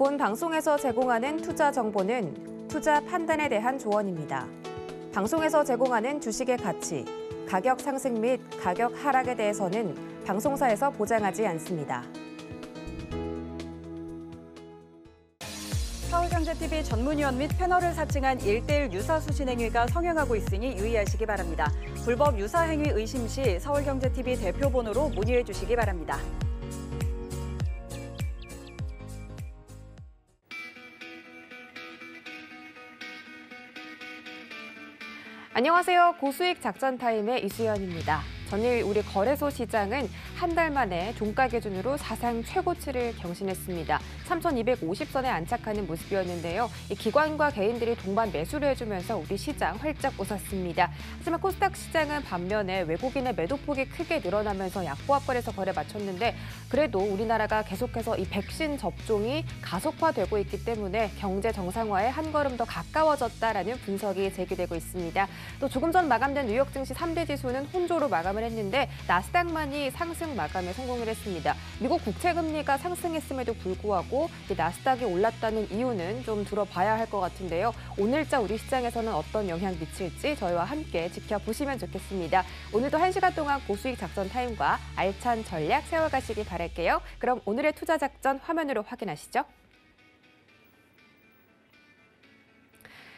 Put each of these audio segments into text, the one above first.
본 방송에서 제공하는 투자 정보는 투자 판단에 대한 조언입니다. 방송에서 제공하는 주식의 가치, 가격 상승 및 가격 하락에 대해서는 방송사에서 보장하지 않습니다. 서울경제TV 전문위원 및 패널을 사칭한 1:1 유사수신 행위가 성행하고 있으니 유의하시기 바랍니다. 불법 유사행위 의심 시 서울경제TV 대표번호로 문의해 주시기 바랍니다. 안녕하세요. 고수익 작전 타임의 이수연입니다. 전일 우리 거래소 시장은 한 달 만에 종가 기준으로 사상 최고치를 경신했습니다. 3,250선에 안착하는 모습이었는데요. 이 기관과 개인들이 동반 매수를 해주면서 우리 시장 활짝 웃었습니다. 하지만 코스닥 시장은 반면에 외국인의 매도폭이 크게 늘어나면서 약보합권에서 거래 마쳤는데 그래도 우리나라가 계속해서 이 백신 접종이 가속화되고 있기 때문에 경제 정상화에 한 걸음 더 가까워졌다라는 분석이 제기되고 있습니다. 또 조금 전 마감된 뉴욕 증시 3대 지수는 혼조로 마감을 했는데 나스닥만이 상승 마감에 성공을 했습니다. 미국 국채금리가 상승했음에도 불구하고 나스닥이 올랐다는 이유는 좀 들어봐야 할 것 같은데요. 오늘자 우리 시장에서는 어떤 영향 미칠지 저희와 함께 지켜보시면 좋겠습니다. 오늘도 1시간 동안 고수익 작전 타임과 알찬 전략 세워가시기 바랄게요. 그럼 오늘의 투자 작전 화면으로 확인하시죠.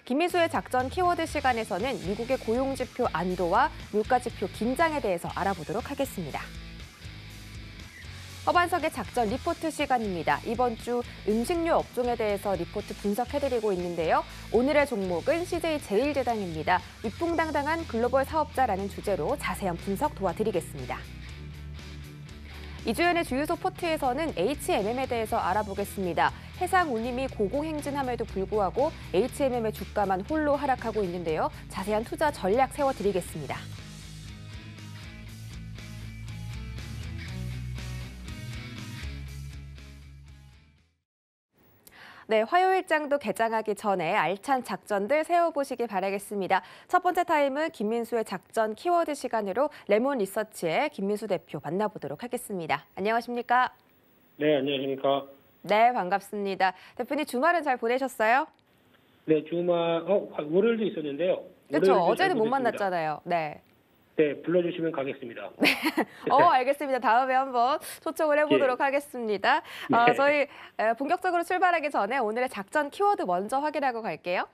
김민수의 작전 키워드 시간에서는 미국의 고용지표 안도와 물가지표 긴장에 대해서 알아보도록 하겠습니다. 허반석의 작전 리포트 시간입니다. 이번 주 음식료 업종에 대해서 리포트 분석해드리고 있는데요. 오늘의 종목은 CJ제일제당입니다. 위풍당당한 글로벌 사업자라는 주제로 자세한 분석 도와드리겠습니다. 이주연의 주유소 포트에서는 HMM에 대해서 알아보겠습니다. 해상 운임이 고공행진함에도 불구하고 HMM의 주가만 홀로 하락하고 있는데요. 자세한 투자 전략 세워드리겠습니다. 네, 화요일장도 개장하기 전에 알찬 작전들 세워보시기 바라겠습니다. 첫 번째 타임은 김민수의 작전 키워드 시간으로 레몬 리서치의 김민수 대표 만나보도록 하겠습니다. 안녕하십니까? 네, 안녕하십니까? 네, 반갑습니다. 대표님 주말은 잘 보내셨어요? 네, 주말, 월요일도 있었는데요. 그렇죠, 어제는 못 만났잖아요. 네. 네, 불러주시면 가겠습니다. 네. 알겠습니다. 다음에 한번 초청을 해보도록 하겠습니다. 네. 저희 본격적으로 출발하기 전에 오늘의 작전 키워드 먼저 확인하고 갈게요.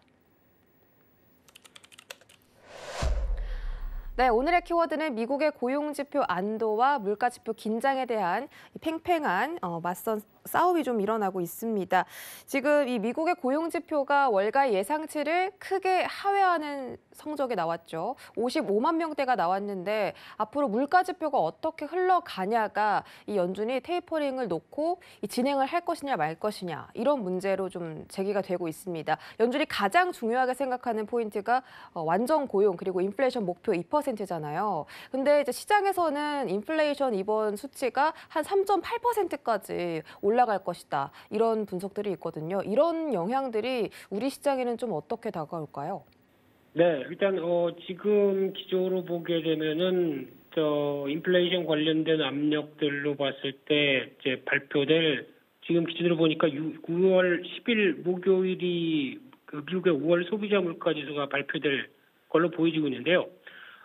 네, 오늘의 키워드는 미국의 고용지표 안도와 물가지표 긴장에 대한 팽팽한 맞선 싸움이 좀 일어나고 있습니다. 지금 이 미국의 고용지표가 월가의 예상치를 크게 하회하는 성적이 나왔죠. 55만 명대가 나왔는데 앞으로 물가지표가 어떻게 흘러가냐가 이 연준이 테이퍼링을 놓고 진행을 할 것이냐 말 것이냐 이런 문제로 좀 제기가 되고 있습니다. 연준이 가장 중요하게 생각하는 포인트가 완전 고용 그리고 인플레이션 목표 2%잖아요. 근데 이제 시장에서는 인플레이션 이번 수치가 한 3.8%까지 올라갈 것이다. 이런 분석들이 있거든요. 이런 영향들이 우리 시장에는 좀 어떻게 다가올까요? 네, 일단 지금 기조로 보게 되면은 인플레이션 관련된 압력들로 봤을 때 이제 발표될 지금 기준으로 보니까 9월 10일 목요일이 미국의 5월 소비자 물가 지수가 발표될 걸로 보여지고 있는데요.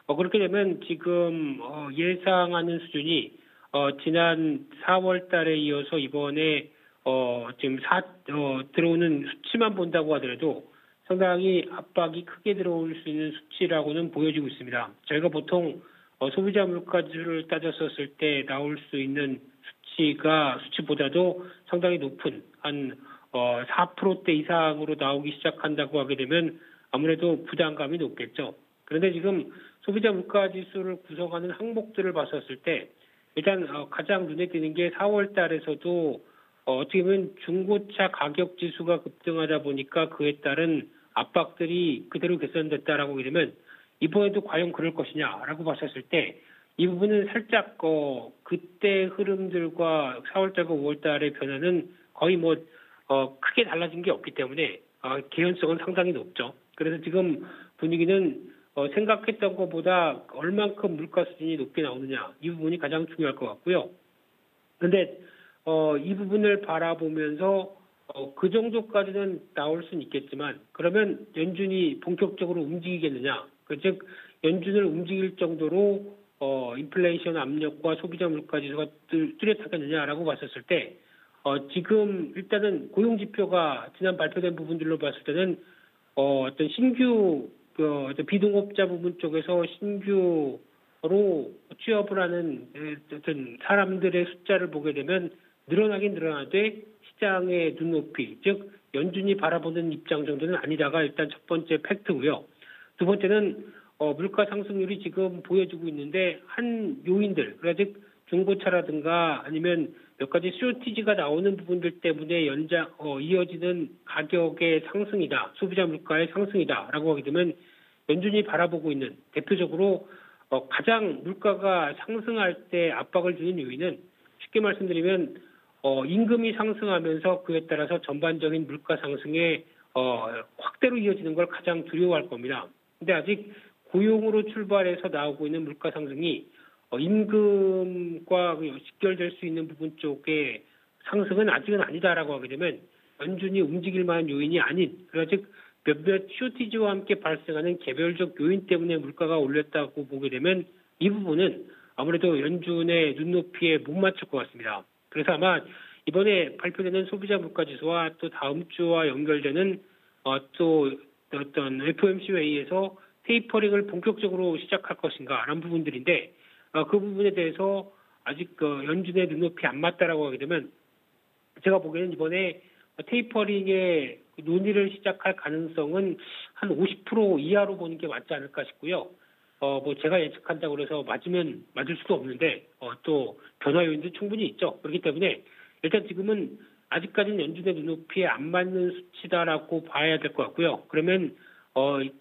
그렇게 되면 지금 예상하는 수준이 지난 4월 달에 이어서 이번에 지금 들어오는 수치만 본다고 하더라도 상당히 압박이 크게 들어올 수 있는 수치라고는 보여지고 있습니다. 저희가 보통 소비자 물가지수를 따졌었을 때 나올 수 있는 수치보다도 상당히 높은 한 4%대 이상으로 나오기 시작한다고 하게 되면 아무래도 부담감이 높겠죠. 그런데 지금 소비자 물가지수를 구성하는 항목들을 봤었을 때 일단 가장 눈에 띄는 게 4월 달에서도 어떻게 보면 중고차 가격 지수가 급등하다 보니까 그에 따른 압박들이 그대로 개선됐다라고 하게 되면 이번에도 과연 그럴 것이냐라고 봤었을 때 이 부분은 살짝 그때 흐름들과 4월 달과 5월 달의 변화는 거의 크게 달라진 게 없기 때문에 개연성은 상당히 높죠. 그래서 지금 분위기는 생각했던 것보다 얼만큼 물가 수준이 높게 나오느냐 이 부분이 가장 중요할 것 같고요. 그런데 이 부분을 바라보면서 그 정도까지는 나올 수는 있겠지만 그러면 연준이 본격적으로 움직이겠느냐? 즉 연준을 움직일 정도로 인플레이션 압력과 소비자 물가 지수가 뚜렷하겠느냐라고 봤었을 때 지금 일단은 고용 지표가 지난 발표된 부분들로 봤을 때는 어떤 신규 비동업자 부분 쪽에서 신규로 취업을 하는 어떤 사람들의 숫자를 보게 되면 늘어나긴 늘어나되 시장의 눈높이, 즉 연준이 바라보는 입장 정도는 아니다가 일단 첫 번째 팩트고요. 두 번째는 물가 상승률이 지금 보여주고 있는데 한 요인들, 그러니까 즉 중고차라든가 아니면 몇 가지 쇼티지가 나오는 부분들 때문에 이어지는 가격의 상승이다, 소비자 물가의 상승이다라고 하게 되면 연준이 바라보고 있는 대표적으로 가장 물가가 상승할 때 압박을 주는 요인은 쉽게 말씀드리면 임금이 상승하면서 그에 따라서 전반적인 물가 상승의 확대로 이어지는 걸 가장 두려워할 겁니다. 근데 아직 고용으로 출발해서 나오고 있는 물가 상승이 임금과 직결될 수 있는 부분 쪽의 상승은 아직은 아니다라고 하게 되면 연준이 움직일 만한 요인이 아닌, 그러니까 즉 몇몇 쇼티지와 함께 발생하는 개별적 요인 때문에 물가가 올렸다고 보게 되면 이 부분은 아무래도 연준의 눈높이에 못 맞출 것 같습니다. 그래서 아마 이번에 발표되는 소비자 물가 지수와 또 다음 주와 연결되는 또 어떤 FOMC 회의에서 테이퍼링을 본격적으로 시작할 것인가라는 부분들인데 그 부분에 대해서 아직 연준의 눈높이 안 맞다라고 하게 되면 제가 보기에는 이번에 테이퍼링의 논의를 시작할 가능성은 한 50% 이하로 보는 게 맞지 않을까 싶고요. 뭐 제가 예측한다고 해서 맞으면 맞을 수도 없는데 또 변화 요인도 충분히 있죠. 그렇기 때문에 일단 지금은 아직까지는 연준의 눈높이에 안 맞는 수치다라고 봐야 될 것 같고요. 그러면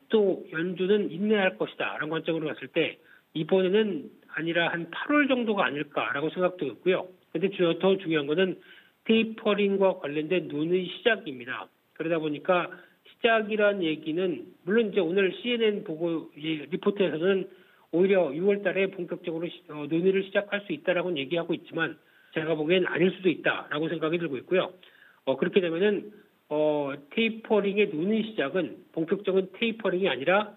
또 연준은 인내할 것이다라는 관점으로 봤을 때 이번에는 아니라 한 8월 정도가 아닐까라고 생각도 있고요. 근데 더 중요한 거는 테이퍼링과 관련된 논의 시작입니다. 그러다 보니까 시작이란 얘기는 물론 이제 오늘 CNN 보고 리포트에서는 오히려 6월 달에 본격적으로 논의를 시작할 수 있다라고는 얘기하고 있지만 제가 보기엔 아닐 수도 있다라고 생각이 들고 있고요. 그렇게 되면은 테이퍼링의 논의 시작은 본격적인 테이퍼링이 아니라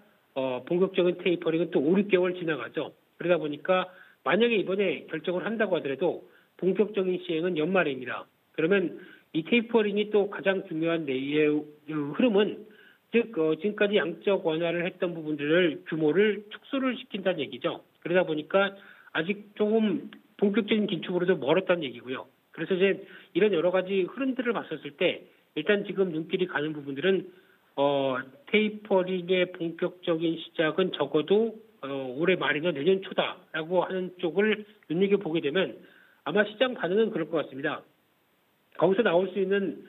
본격적인 테이퍼링은 또 5, 6개월 지나가죠. 그러다 보니까 만약에 이번에 결정을 한다고 하더라도 본격적인 시행은 연말입니다. 그러면 이 테이퍼링이 또 가장 중요한 흐름은 즉 지금까지 양적 완화를 했던 부분들을 규모를 축소를 시킨다는 얘기죠. 그러다 보니까 아직 조금 본격적인 긴축으로도 멀었다는 얘기고요. 그래서 이제 이런 여러 가지 흐름들을 봤었을 때 일단 지금 눈길이 가는 부분들은 테이퍼링의 본격적인 시작은 적어도 올해 말이나 내년 초다라고 하는 쪽을 눈여겨보게 되면 아마 시장 반응은 그럴 것 같습니다. 거기서 나올 수 있는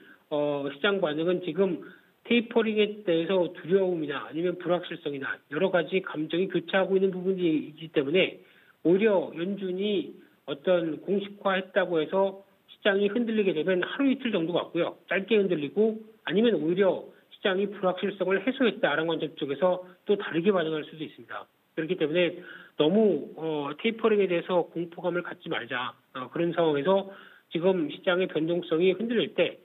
시장 반응은 지금 테이퍼링에 대해서 두려움이나 아니면 불확실성이나 여러 가지 감정이 교차하고 있는 부분이기 때문에 오히려 연준이 어떤 공식화했다고 해서 시장이 흔들리게 되면 하루 이틀 정도 같고요. 짧게 흔들리고 아니면 오히려 시장이 불확실성을 해소했다라는 관점 쪽에서 또 다르게 반응할 수도 있습니다. 그렇기 때문에 너무 테이퍼링에 대해서 공포감을 갖지 말자. 그런 상황에서 지금 시장의 변동성이 흔들릴 때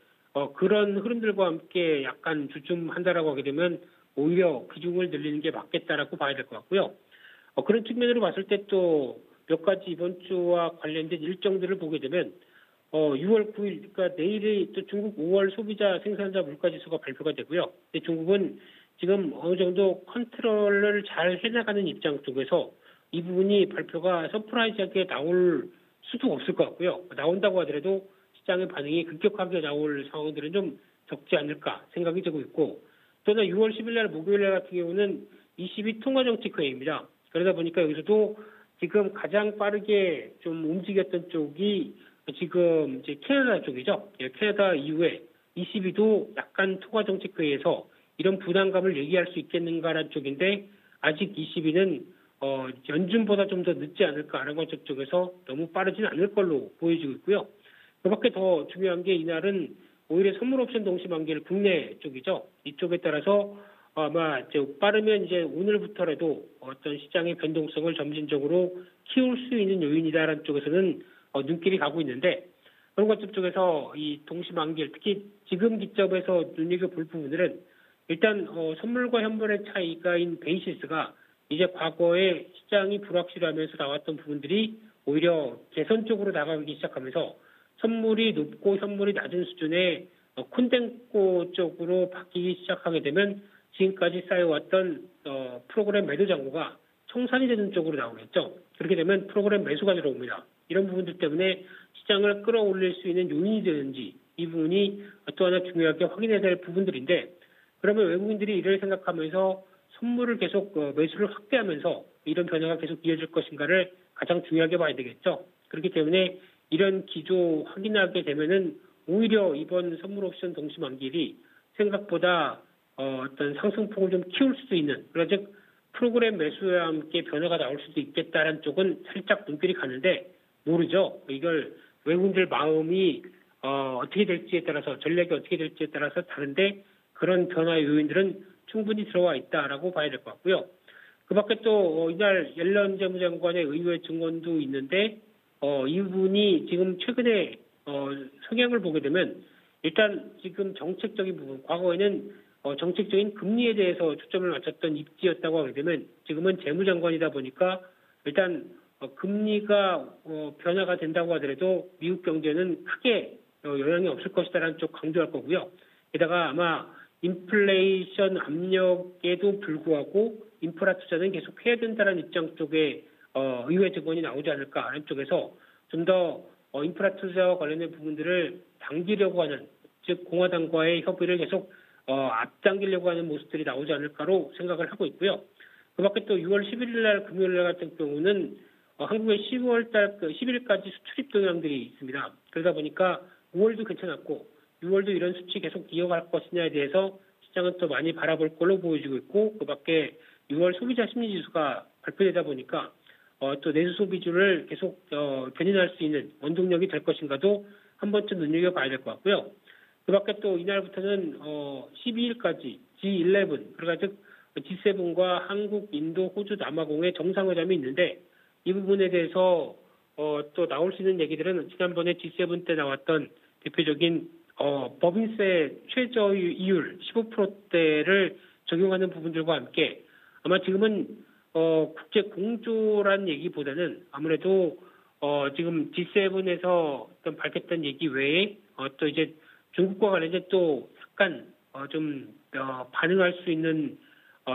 그런 흐름들과 함께 약간 주춤한다라고 하게 되면 오히려 비중을 늘리는 게 맞겠다라고 봐야 될 것 같고요. 그런 측면으로 봤을 때 또 몇 가지 이번 주와 관련된 일정들을 보게 되면 6월 9일, 그러니까 내일이 또 중국 5월 소비자 생산자 물가지수가 발표가 되고요. 근데 중국은 지금 어느 정도 컨트롤을 잘 해나가는 입장 쪽에서 이 부분이 발표가 서프라이즈하게 나올 수도 없을 것 같고요. 나온다고 하더라도 시장의 반응이 급격하게 나올 상황들은 좀 적지 않을까 생각이 되고 있고 또는 6월 10일 날 목요일 날 같은 경우는 22 통화정책회의입니다. 그러다 보니까 여기서도 지금 가장 빠르게 좀 움직였던 쪽이 지금 이제 캐나다 쪽이죠. 캐나다 이후에 22도 약간 통화정책회의에서 이런 부담감을 얘기할 수 있겠는가라는 쪽인데 아직 22는 연준보다 좀 더 늦지 않을까라는 것 쪽에서 너무 빠르지는 않을 걸로 보여지고 있고요. 그밖에 더 중요한 게 이날은 오히려 선물옵션 동시만기일 국내 쪽이죠. 이쪽에 따라서 아마 이제 빠르면 이제 오늘부터라도 어떤 시장의 변동성을 점진적으로 키울 수 있는 요인이다라는 쪽에서는 눈길이 가고 있는데 그런 것들 쪽에서 이 동시만기일, 특히 지금 기점에서 눈여겨볼 부분들은 일단 선물과 현물의 차이가인 베이시스가 이제 과거에 시장이 불확실하면서 나왔던 부분들이 오히려 개선 쪽으로 나가기 시작하면서 선물이 높고 현물이 낮은 수준의 콘덴코 쪽으로 바뀌기 시작하게 되면 지금까지 쌓여왔던 프로그램 매도 잔고가 청산이 되는 쪽으로 나오겠죠. 그렇게 되면 프로그램 매수가 들어옵니다. 이런 부분들 때문에 시장을 끌어올릴 수 있는 요인이 되는지 이 부분이 또 하나 중요하게 확인해야 될 부분들인데, 그러면 외국인들이 이를 생각하면서 선물을 계속 매수를 확대하면서 이런 변화가 계속 이어질 것인가를 가장 중요하게 봐야 되겠죠. 그렇기 때문에 이런 기조 확인하게 되면은 오히려 이번 선물 옵션 동시 만기일이 생각보다 어떤 상승폭을 좀 키울 수도 있는, 즉 프로그램 매수와 함께 변화가 나올 수도 있겠다라는 쪽은 살짝 눈길이 가는데, 모르죠. 이걸 외국인들 마음이 어떻게 될지에 따라서, 전략이 어떻게 될지에 따라서 다른데, 그런 변화의 요인들은 충분히 들어와 있다라고 봐야 될 것 같고요. 그 밖에 또 이날 옐런 재무장관의 의회 증언도 있는데, 이분이 지금 최근에 성향을 보게 되면 일단 지금 정책적인 부분, 과거에는 정책적인 금리에 대해서 초점을 맞췄던 입지였다고 하게 되면 지금은 재무장관이다 보니까 일단 금리가 변화가 된다고 하더라도 미국 경제는 크게 영향이 없을 것이다라는 쪽 강조할 거고요. 게다가 아마 인플레이션 압력에도 불구하고 인프라 투자는 계속 해야 된다는 입장 쪽에 의회 증언이 나오지 않을까 하는 쪽에서 좀 더 인프라 투자와 관련된 부분들을 당기려고 하는, 즉 공화당과의 협의를 계속 앞당기려고 하는 모습들이 나오지 않을까로 생각을 하고 있고요. 그 밖에 또 6월 11일 날 금요일 날 같은 경우는 한국의 10월 달 10일까지 수출입 동향들이 있습니다. 그러다 보니까 5월도 괜찮았고 6월도 이런 수치 계속 이어갈 것이냐에 대해서 시장은 또 많이 바라볼 걸로 보여지고 있고, 그 밖에 6월 소비자 심리지수가 발표되다 보니까 또 내수 소비주를 계속 견인할 수 있는 원동력이 될 것인가도 한 번쯤 눈여겨봐야 될 것 같고요. 그 밖에 또 이날부터는 12일까지 G11, 그러니까 즉 G7과 한국, 인도, 호주, 남아공의 정상회담이 있는데, 이 부분에 대해서 또 나올 수 있는 얘기들은 지난번에 G7 때 나왔던 대표적인 법인세 최저 이율 15%대를 적용하는 부분들과 함께 아마 지금은 국제 공조란 얘기보다는 아무래도 지금 G7에서 어떤 밝혔던 얘기 외에 또 이제 중국과 관련된 또 약간 좀 반응할 수 있는,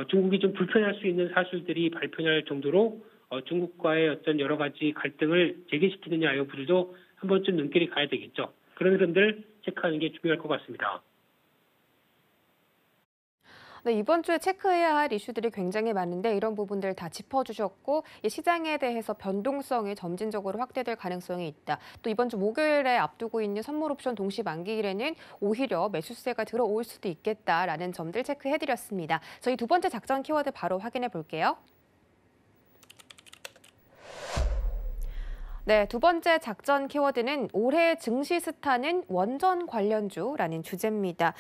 중국이 좀 불편할 수 있는 사실들이 발표할 정도로 중국과의 어떤 여러 가지 갈등을 재개시키느냐 여부들도 한 번쯤 눈길이 가야 되겠죠. 그런 흐름들 체크하는 게 중요할 것 같습니다. 네, 이번 주에 체크해야 할 이슈들이 굉장히 많은데 이런 부분들 다 짚어주셨고, 이 시장에 대해서 변동성이 점진적으로 확대될 가능성이 있다. 또 이번 주 목요일에 앞두고 있는 선물 옵션 동시 만기일에는 오히려 매수세가 들어올 수도 있겠다라는 점들 체크해드렸습니다. 저희 두 번째 작전 키워드 바로 확인해 볼게요. 네, 두 번째 작전 키워드는 올해 증시 스타는 원전 관련주라는 주제입니다.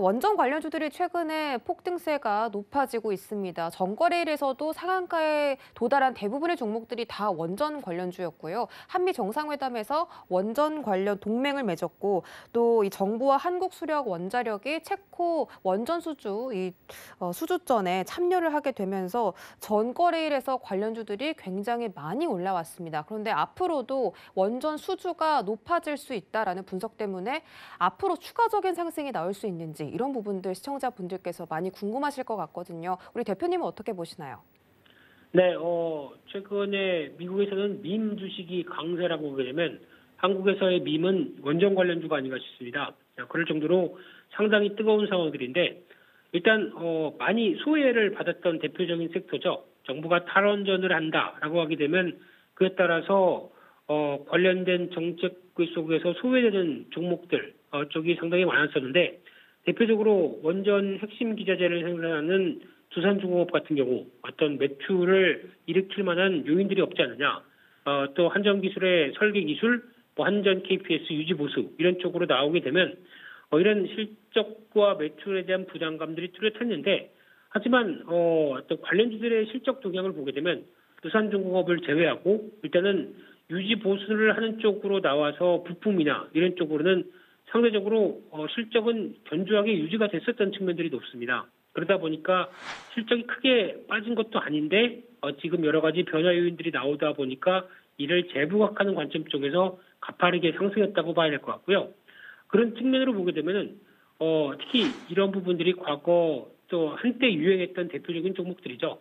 원전 관련주들이 최근에 폭등세가 높아지고 있습니다. 전거래일에서도 상한가에 도달한 대부분의 종목들이 다 원전 관련주였고요. 한미 정상회담에서 원전 관련 동맹을 맺었고, 또 이 정부와 한국수력원자력이 체코 원전 수주전에 참여를 하게 되면서 전거래일에서 관련주들이 굉장히 많이 올라왔습니다. 그런데 앞으로도 원전 수주가 높아질 수 있다라는 분석 때문에 앞으로 추가적인 상승이 나올 수 있는지, 이런 부분들 시청자분들께서 많이 궁금하실 것 같거든요. 우리 대표님은 어떻게 보시나요? 네, 최근에 미국에서는 밈 주식이 강세라고 보게 되면 한국에서의 밈은 원전 관련주가 아닌가 싶습니다. 그럴 정도로 상당히 뜨거운 상황들인데, 일단 많이 소외를 받았던 대표적인 섹터죠. 정부가 탈원전을 한다라고 하게 되면 그에 따라서 관련된 정책 속에서 소외되는 종목들 쪽이 상당히 많았었는데, 대표적으로 원전 핵심 기자재를 생산하는 두산중공업 같은 경우 어떤 매출을 일으킬 만한 요인들이 없지 않느냐, 또 한전기술의 설계기술, 한전 KPS 유지 보수 이런 쪽으로 나오게 되면 이런 실적과 매출에 대한 부담감들이 뚜렷했는데, 하지만 어떤 관련주들의 실적 동향을 보게 되면 두산중공업을 제외하고 일단은 유지 보수를 하는 쪽으로 나와서 부품이나 이런 쪽으로는 상대적으로 실적은 견조하게 유지가 됐었던 측면들이 높습니다. 그러다 보니까 실적이 크게 빠진 것도 아닌데 지금 여러 가지 변화 요인들이 나오다 보니까 이를 재부각하는 관점 쪽에서 가파르게 상승했다고 봐야 될 것 같고요. 그런 측면으로 보게 되면은 특히 이런 부분들이 과거 또 한때 유행했던 대표적인 종목들이죠.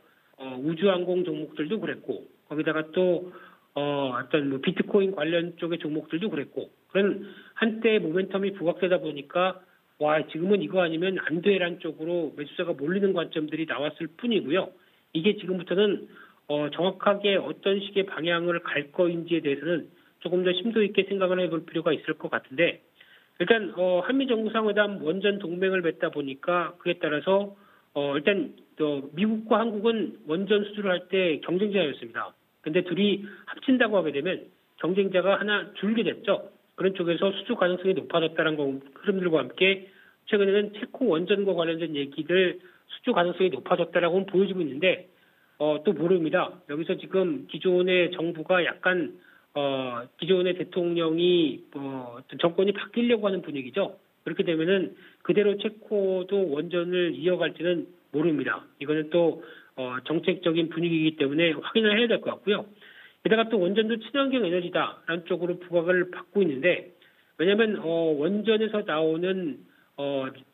우주항공 종목들도 그랬고 거기다가 또 어떤 뭐 비트코인 관련 쪽의 종목들도 그랬고 그런 한때 모멘텀이 부각되다 보니까 와 지금은 이거 아니면 안 돼라는 쪽으로 매수자가 몰리는 관점들이 나왔을 뿐이고요. 이게 지금부터는 정확하게 어떤 식의 방향을 갈 거인지에 대해서는 조금 더 심도 있게 생각을 해볼 필요가 있을 것 같은데 일단 한미 정상회담 원전 동맹을 맺다 보니까 그에 따라서 일단 미국과 한국은 원전 수주를 할 때 경쟁자였습니다. 근데 둘이 합친다고 하게 되면 경쟁자가 하나 줄게 됐죠. 그런 쪽에서 수주 가능성이 높아졌다는 흐름들과 함께 최근에는 체코 원전과 관련된 얘기들 수주 가능성이 높아졌다라고 보여지고 있는데 또 모릅니다. 여기서 지금 기존의 정부가 약간 기존의 대통령이 정권이 바뀌려고 하는 분위기죠. 그렇게 되면은 그대로 체코도 원전을 이어갈지는 모릅니다. 이거는 또 정책적인 분위기이기 때문에 확인을 해야 될 것 같고요. 게다가 또 원전도 친환경 에너지다라는 쪽으로 부각을 받고 있는데 왜냐하면 원전에서 나오는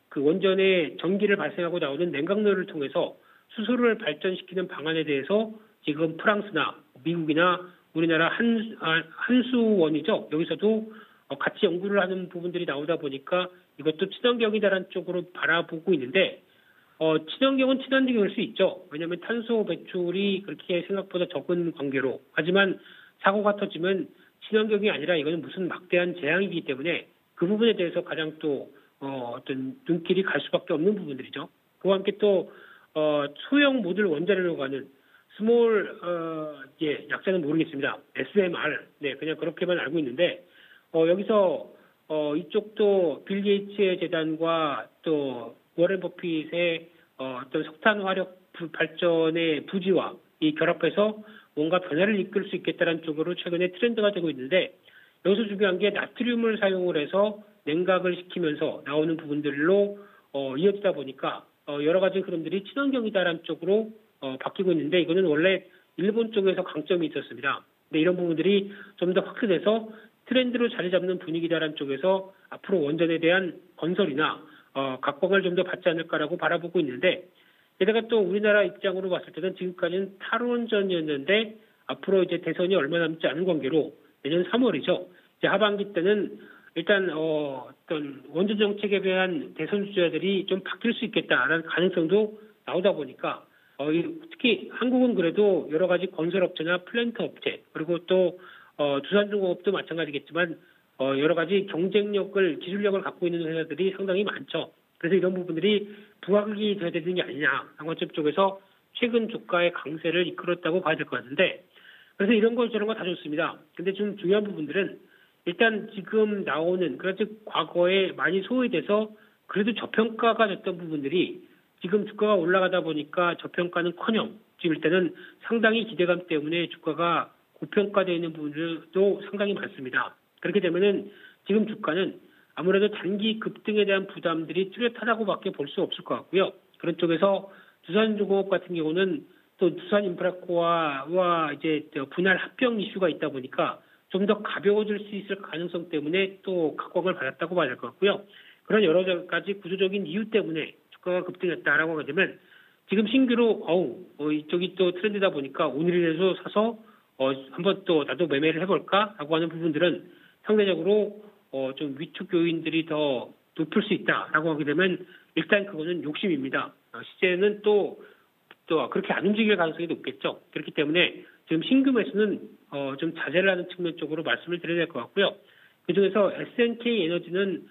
그 원전의 전기를 발생하고 나오는 냉각로를 통해서 수소를 발전시키는 방안에 대해서 지금 프랑스나 미국이나 우리나라 한수원이죠. 여기서도 같이 연구를 하는 부분들이 나오다 보니까 이것도 친환경이다라는 쪽으로 바라보고 있는데 친환경은 친환경일 수 있죠. 왜냐하면 탄소 배출이 그렇게 생각보다 적은 관계로. 하지만 사고가 터지면 친환경이 아니라 이거는 무슨 막대한 재앙이기 때문에 그 부분에 대해서 가장 또 어떤 눈길이 갈 수밖에 없는 부분들이죠. 그와 함께 또 소형 모듈 원자로로 가는 스몰 약자는 모르겠습니다. SMR 그냥 그렇게만 알고 있는데 여기서 이쪽도 빌 게이츠의 재단과 또 워렌 버핏의 어떤 석탄 화력 발전의 부지와 이 결합해서 뭔가 변화를 이끌 수 있겠다는 쪽으로 최근에 트렌드가 되고 있는데 여기서 중요한 게 나트륨을 사용을 해서 냉각을 시키면서 나오는 부분들로 이어지다 보니까 여러 가지 흐름들이 친환경이다라는 쪽으로 바뀌고 있는데 이거는 원래 일본 쪽에서 강점이 있었습니다. 근데 이런 부분들이 좀 더 확대돼서 트렌드로 자리 잡는 분위기다라는 쪽에서 앞으로 원전에 대한 건설이나 각광을 좀 더 받지 않을까라고 바라보고 있는데 게다가 또 우리나라 입장으로 봤을 때는 지금까지는 탈원전이었는데 앞으로 이제 대선이 얼마 남지 않은 관계로 내년 3월이죠. 이제 하반기 때는 일단 어떤 원전 정책에 대한 대선 주자들이 좀 바뀔 수 있겠다라는 가능성도 나오다 보니까 특히 한국은 그래도 여러 가지 건설업체나 플랜트 업체 그리고 또 두산중공업도 마찬가지겠지만 여러 가지 경쟁력을 기술력을 갖고 있는 회사들이 상당히 많죠. 그래서 이런 부분들이 부각이 돼야 되는 게 아니냐 관점 쪽에서 최근 주가의 강세를 이끌었다고 봐야 될 것 같은데 그래서 이런 거 저런 거 다 좋습니다. 근데 좀 중요한 부분들은 일단 지금 나오는 즉 과거에 많이 소외돼서 그래도 저평가가 됐던 부분들이 지금 주가가 올라가다 보니까 저평가는커녕 지금 일단은 상당히 기대감 때문에 주가가 고평가되어 있는 부분들도 상당히 많습니다. 그렇게 되면은 지금 주가는 아무래도 단기 급등에 대한 부담들이 뚜렷하다고밖에 볼 수 없을 것 같고요. 그런 쪽에서 두산중공업 같은 경우는 또 두산인프라코어와 이제 분할 합병 이슈가 있다 보니까 좀 더 가벼워질 수 있을 가능성 때문에 또 각광을 받았다고 봐야 될 것 같고요. 그런 여러 가지 구조적인 이유 때문에 주가가 급등했다라고 하게 되면 지금 신규로 이쪽이 또 트렌드다 보니까 오늘이라도 사서 한번 또 나도 매매를 해볼까라고 하는 부분들은 상대적으로 좀 위축 요인들이 더 높을 수 있다라고 하게 되면 일단 그거는 욕심입니다. 시세는 또 그렇게 안 움직일 가능성이 높겠죠. 그렇기 때문에 지금 신규 매수는 좀 자제를 하는 측면 쪽으로 말씀을 드려야 될 것 같고요. 그중에서 SNK 에너지는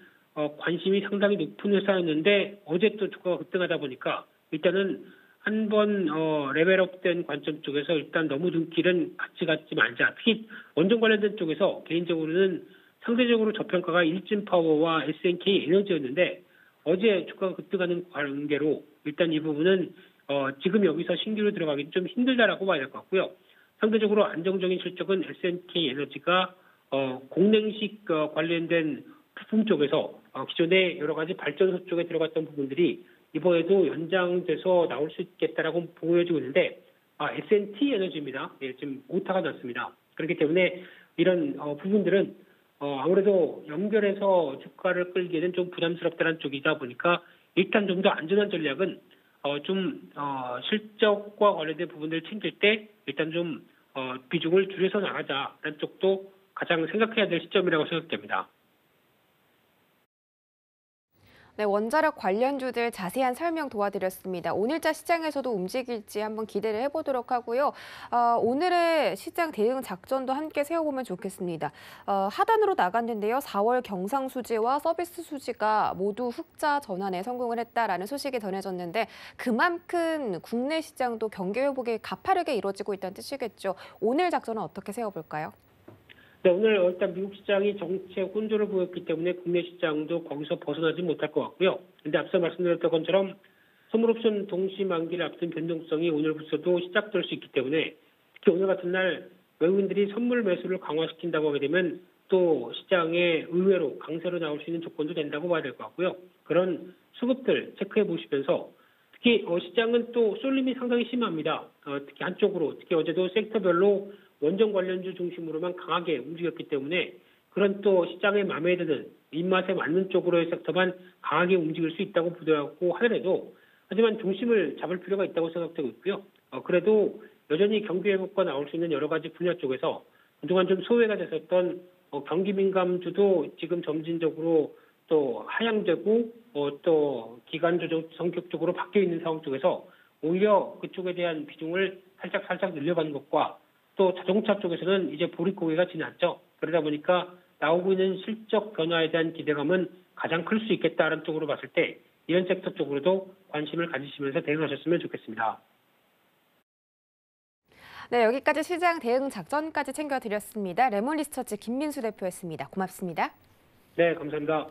관심이 상당히 높은 회사였는데 어제 또 주가가 급등하다 보니까 일단은 한번 레벨업된 관점 쪽에서 일단 너무 눈길은 같이 갖지 말자. 특히 원전 관련된 쪽에서 개인적으로는 상대적으로 저평가가 일진파워와 SNK 에너지였는데 어제 주가가 급등하는 관계로 일단 이 부분은 지금 여기서 신규로 들어가기 좀 힘들다라고 봐야 될 것 같고요. 상대적으로 안정적인 실적은 SNK 에너지가 공냉식 관련된 부품 쪽에서 기존에 여러 가지 발전소 쪽에 들어갔던 부분들이 이번에도 연장돼서 나올 수 있겠다라고 보여지고 있는데 SNT 에너지입니다. 예, 지금 오타가 났습니다. 그렇기 때문에 이런 부분들은 아무래도 연결해서 주가를 끌기에는 좀 부담스럽다는 쪽이다 보니까 일단 좀 더 안전한 전략은 실적과 관련된 부분들을 챙길 때 일단 좀 비중을 줄여서 나가자라는 쪽도 가장 생각해야 될 시점이라고 생각됩니다. 네, 원자력 관련주들 자세한 설명 도와드렸습니다. 오늘자 시장에서도 움직일지 한번 기대를 해보도록 하고요. 오늘의 시장 대응 작전도 함께 세워보면 좋겠습니다. 하단으로 나갔는데요. 4월 경상수지와 서비스 수지가 모두 흑자 전환에 성공을 했다라는 소식이 전해졌는데 그만큼 국내 시장도 경기 회복이 가파르게 이루어지고 있다는 뜻이겠죠. 오늘 작전은 어떻게 세워볼까요? 네, 오늘 일단 미국 시장이 정체 혼조를 보였기 때문에 국내 시장도 거기서 벗어나지 못할 것 같고요. 그런데 앞서 말씀드렸던 것처럼 선물옵션 동시 만기를 앞둔 변동성이 오늘부터도 시작될 수 있기 때문에 특히 오늘 같은 날 외국인들이 선물 매수를 강화시킨다고 하게 되면 또 시장에 의외로 강세로 나올 수 있는 조건도 된다고 봐야 될 것 같고요. 그런 수급들 체크해 보시면서 특히 시장은 또 쏠림이 상당히 심합니다. 특히 한쪽으로, 특히 어제도 섹터별로 원전 관련주 중심으로만 강하게 움직였기 때문에 그런 또 시장에 마음에 드는 입맛에 맞는 쪽으로의 섹터만 강하게 움직일 수 있다고 보도하고 하더라도 하지만 중심을 잡을 필요가 있다고 생각되고 있고요. 그래도 여전히 경기 회복과 나올 수 있는 여러 가지 분야 쪽에서 그동안 좀 소외가 됐었던 경기 민감주도 지금 점진적으로 또 하향되고 또 기간 조정 성격적으로 바뀌어 있는 상황 쪽에서 오히려 그쪽에 대한 비중을 살짝 늘려가는 것과 또 자동차 쪽에서는 이제 보릿고개가 지났죠. 그러다 보니까 나오고 있는 실적 변화에 대한 기대감은 가장 클 수 있겠다는 쪽으로 봤을 때 이런 섹터 쪽으로도 관심을 가지시면서 대응하셨으면 좋겠습니다. 네, 여기까지 시장 대응 작전까지 챙겨드렸습니다. 레몬리서치 김민수 대표였습니다. 고맙습니다. 네, 감사합니다.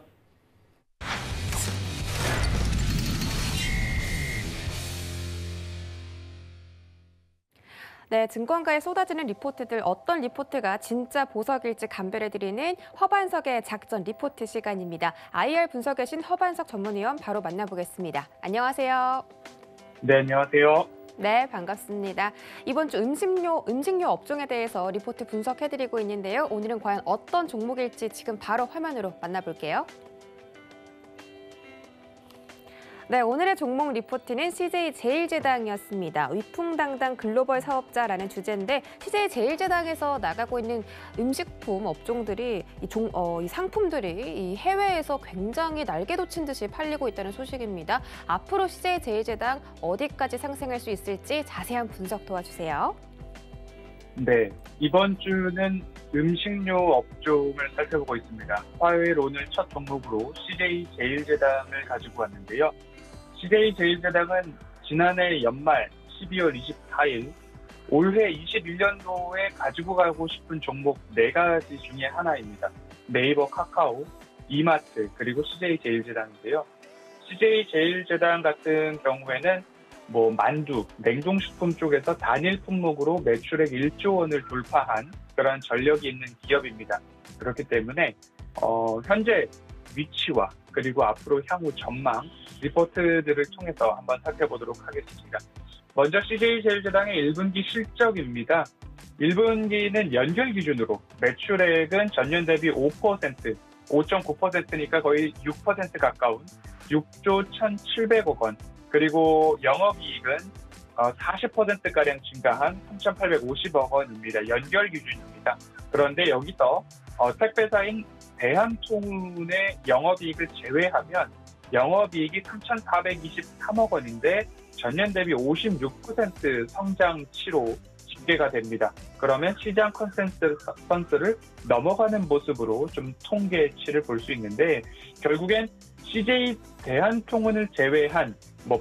네, 증권가에 쏟아지는 리포트들 어떤 리포트가 진짜 보석일지 감별해드리는 허반석의 작전 리포트 시간입니다. IR 분석의 신 허반석 전문위원 바로 만나보겠습니다. 안녕하세요. 네, 안녕하세요. 네, 반갑습니다. 이번 주 음식료 업종에 대해서 리포트 분석해드리고 있는데요. 오늘은 과연 어떤 종목일지 지금 바로 화면으로 만나볼게요. 네, 오늘의 종목 리포트는 CJ제일제당이었습니다. 위풍당당 글로벌 사업자라는 주제인데 CJ제일제당에서 나가고 있는 음식품 업종들이 이 상품들이 이 해외에서 굉장히 날개 돋친 듯이 팔리고 있다는 소식입니다. 앞으로 CJ제일제당 어디까지 상승할 수 있을지 자세한 분석 도와주세요. 네, 이번 주는 음식료 업종을 살펴보고 있습니다. 화요일 오늘 첫 종목으로 CJ제일제당을 가지고 왔는데요. CJ제일제당은 지난해 연말 12월 24일 올해 21년도에 가지고 가고 싶은 종목 4가지 중에 하나입니다. 네이버, 카카오, 이마트, 그리고 CJ제일제당인데요. CJ제일제당 같은 경우에는 만두, 냉동식품 쪽에서 단일 품목으로 매출액 1조 원을 돌파한 그런 전력이 있는 기업입니다. 그렇기 때문에 현재 위치와 그리고 앞으로 향후 전망 리포트들을 통해서 한번 살펴보도록 하겠습니다. 먼저 CJ제일제당의 1분기 실적입니다. 1분기는 연결 기준으로 매출액은 전년 대비 5.9%니까 거의 6% 가까운 6조 1,700억 원, 그리고 영업이익은 40%가량 증가한 3,850억 원입니다. 연결 기준입니다. 그런데 여기서 택배사인 대한통운의 영업이익을 제외하면 영업이익이 3,423억 원인데 전년 대비 56% 성장치로 집계가 됩니다. 그러면 시장 컨센서스를 넘어가는 모습으로 좀 통계치를 볼 수 있는데 결국엔 CJ 대한통운을 제외한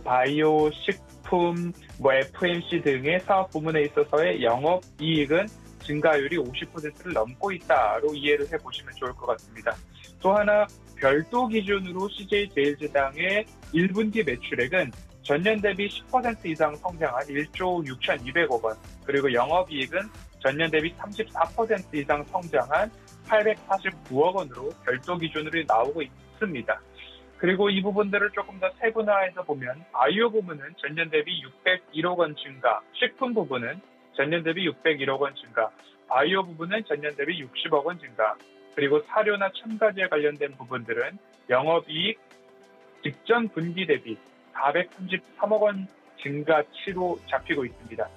바이오, 식품, FMC 등의 사업 부문에 있어서의 영업이익은 증가율이 50%를 넘고 있다로 이해를 해보시면 좋을 것 같습니다. 또 하나 별도 기준으로 CJ제일제당의 1분기 매출액은 전년 대비 10% 이상 성장한 1조 6,200억 원, 그리고 영업이익은 전년 대비 34% 이상 성장한 849억 원으로 별도 기준으로 나오고 있습니다. 그리고 이 부분들을 조금 더 세분화해서 보면 바이오 부분은 전년 대비 601억 원 증가, 식품 부분은 전년 대비 601억 원 증가, 바이오 부분은 전년 대비 60억 원 증가, 그리고 사료나 첨가제에 관련된 부분들은 영업이익 직전 분기 대비 433억 원 증가치로 잡히고 있습니다.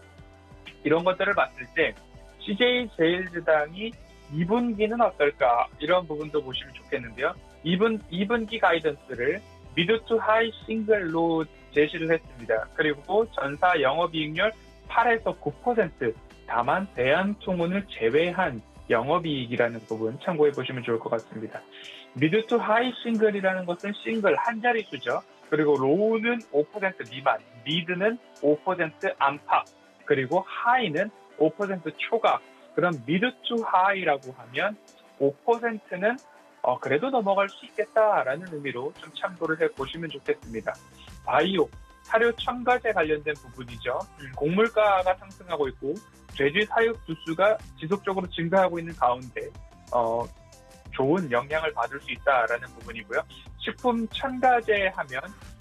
이런 것들을 봤을 때 CJ제일제당이 2분기는 어떨까 이런 부분도 보시면 좋겠는데요. 2분기 가이던스를 미드 투 하이 싱글로 제시를 했습니다. 그리고 전사 영업이익률 8에서 9%, 다만 대한통운을 제외한 영업이익이라는 부분 참고해 보시면 좋을 것 같습니다. 미드 투 하이 싱글이라는 것은 싱글 한 자릿수죠. 그리고 로우는 5% 미만, 미드는 5% 안팎, 그리고 하이는 5% 초과. 그럼 미드 투 하이라고 하면 5%는 그래도 넘어갈 수 있겠다라는 의미로 좀 참고를 해보시면 좋겠습니다. 바이오, 사료 첨가제 관련된 부분이죠. 곡물가가 상승하고 있고 돼지 사육 두수가 지속적으로 증가하고 있는 가운데 좋은 영향을 받을 수 있다라는 부분이고요. 식품 첨가제 하면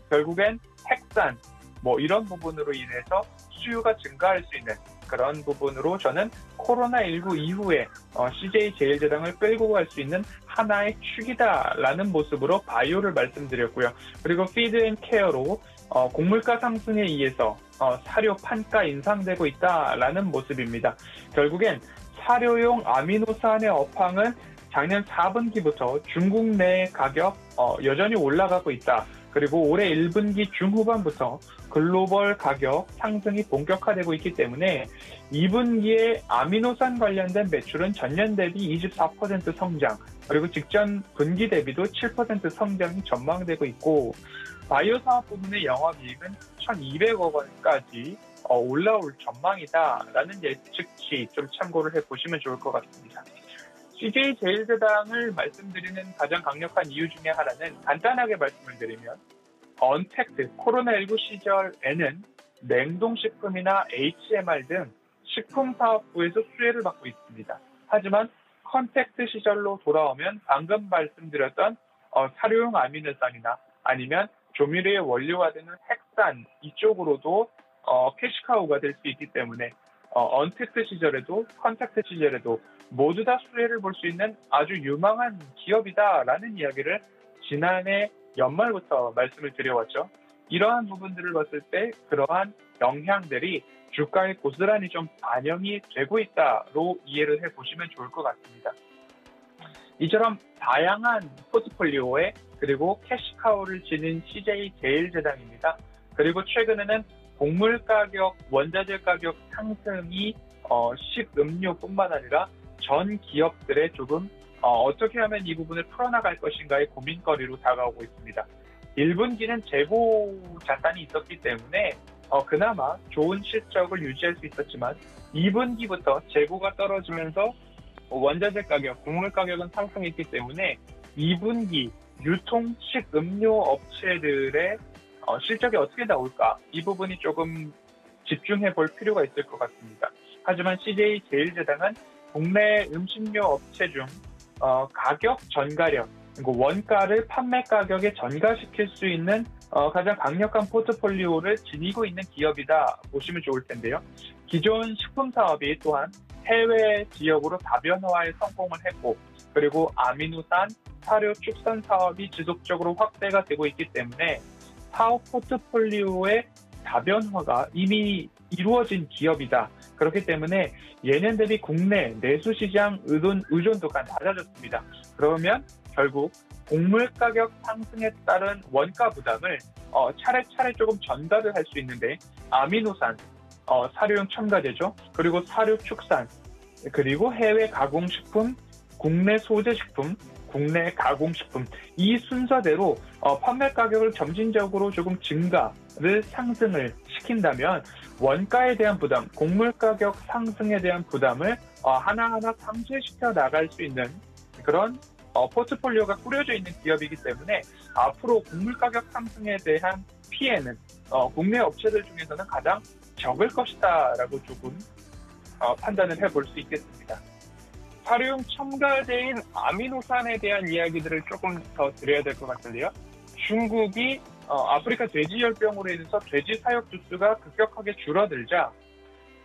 결국엔 핵산 이런 부분으로 인해서 수요가 증가할 수 있는 그런 부분으로 저는 코로나19 이후에 CJ제일제당을 끌고 갈 수 있는 하나의 축이다라는 모습으로 바이오를 말씀드렸고요. 그리고 피드앤케어로 곡물가 상승에 의해서 사료 판가 인상되고 있다라는 모습입니다. 결국엔 사료용 아미노산의 업황은 작년 4분기부터 중국 내 가격 여전히 올라가고 있다. 그리고 올해 1분기 중후반부터 글로벌 가격 상승이 본격화되고 있기 때문에 2분기에 아미노산 관련된 매출은 전년 대비 24% 성장, 그리고 직전 분기 대비도 7% 성장이 전망되고 있고 바이오 사업 부분의 영업이익은 1,200억 원까지 올라올 전망이다라는 예측치 좀 참고를 해보시면 좋을 것 같습니다. CJ제일제당을 말씀드리는 가장 강력한 이유 중에 하나는 간단하게 말씀을 드리면 언택트, 코로나19 시절에는 냉동식품이나 HMR 등 식품사업부에서 수혜를 받고 있습니다. 하지만 컨택트 시절로 돌아오면 방금 말씀드렸던 사료용 아미노산이나 아니면 조미료의 원료가 되는 핵산 이쪽으로도 캐시카우가 될 수 있기 때문에 언택트 시절에도 컨택트 시절에도 모두 다 수혜를 볼 수 있는 아주 유망한 기업이다라는 이야기를 지난해 연말부터 말씀을 드려왔죠. 이러한 부분들을 봤을 때 그러한 영향들이 주가에 고스란히 좀 반영이 되고 있다로 이해를 해보시면 좋을 것 같습니다. 이처럼 다양한 포트폴리오에 그리고 캐시카우를 지닌 CJ제일제당입니다. 그리고 최근에는 곡물 가격, 원자재 가격 상승이 식음료뿐만 아니라 전 기업들의 조금 어떻게 하면 이 부분을 풀어나갈 것인가의 고민거리로 다가오고 있습니다. 1분기는 재고 자산이 있었기 때문에 그나마 좋은 실적을 유지할 수 있었지만 2분기부터 재고가 떨어지면서 원자재 가격, 곡물 가격은 상승했기 때문에 2분기 유통식 음료 업체들의 실적이 어떻게 나올까? 이 부분이 조금 집중해 볼 필요가 있을 것 같습니다. 하지만 CJ제일제당은 국내 음식료 업체 중 가격 전가력, 그리고 원가를 판매 가격에 전가시킬 수 있는 가장 강력한 포트폴리오를 지니고 있는 기업이다 보시면 좋을 텐데요. 기존 식품 사업이 또한 해외 지역으로 다변화에 성공을 했고, 그리고 아미노산, 사료 축산 사업이 지속적으로 확대가 되고 있기 때문에 사업 포트폴리오의 다변화가 이미 이루어진 기업이다. 그렇기 때문에 예년 대비 국내 내수 시장 의존도가 낮아졌습니다. 그러면 결국 곡물 가격 상승에 따른 원가 부담을 차례차례 조금 전가를 할 수 있는데 아미노산, 사료용 첨가제죠. 그리고 사료 축산, 그리고 해외 가공식품, 국내 소재식품, 국내 가공식품 이 순서대로 판매 가격을 점진적으로 조금 증가를 상승을 시킨다면 원가에 대한 부담, 곡물 가격 상승에 대한 부담을 하나하나 상쇄시켜 나갈 수 있는 그런 포트폴리오가 꾸려져 있는 기업이기 때문에 앞으로 곡물 가격 상승에 대한 피해는 국내 업체들 중에서는 가장 적을 것이다라고 조금 판단을 해볼 수 있겠습니다. 사료용 첨가제인 아미노산에 대한 이야기들을 조금 더 드려야 될 것 같은데요. 중국이 아프리카 돼지열병으로 인해서 돼지 사육 주수가 급격하게 줄어들자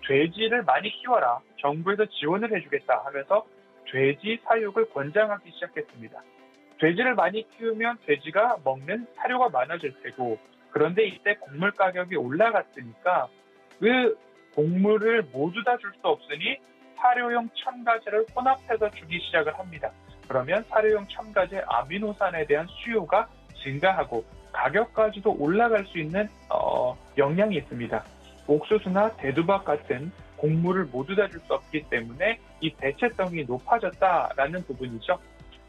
돼지를 많이 키워라, 정부에서 지원을 해주겠다 하면서 돼지 사육을 권장하기 시작했습니다. 돼지를 많이 키우면 돼지가 먹는 사료가 많아질 테고, 그런데 이때 곡물 가격이 올라갔으니까 그 곡물을 모두 다 줄 수 없으니 사료용 첨가제를 혼합해서 주기 시작을 합니다. 그러면 사료용 첨가제 아미노산에 대한 수요가 증가하고 가격까지도 올라갈 수 있는 영향이 있습니다. 옥수수나 대두박 같은 곡물을 모두 다 줄 수 없기 때문에 이 대체성이 높아졌다라는 부분이죠.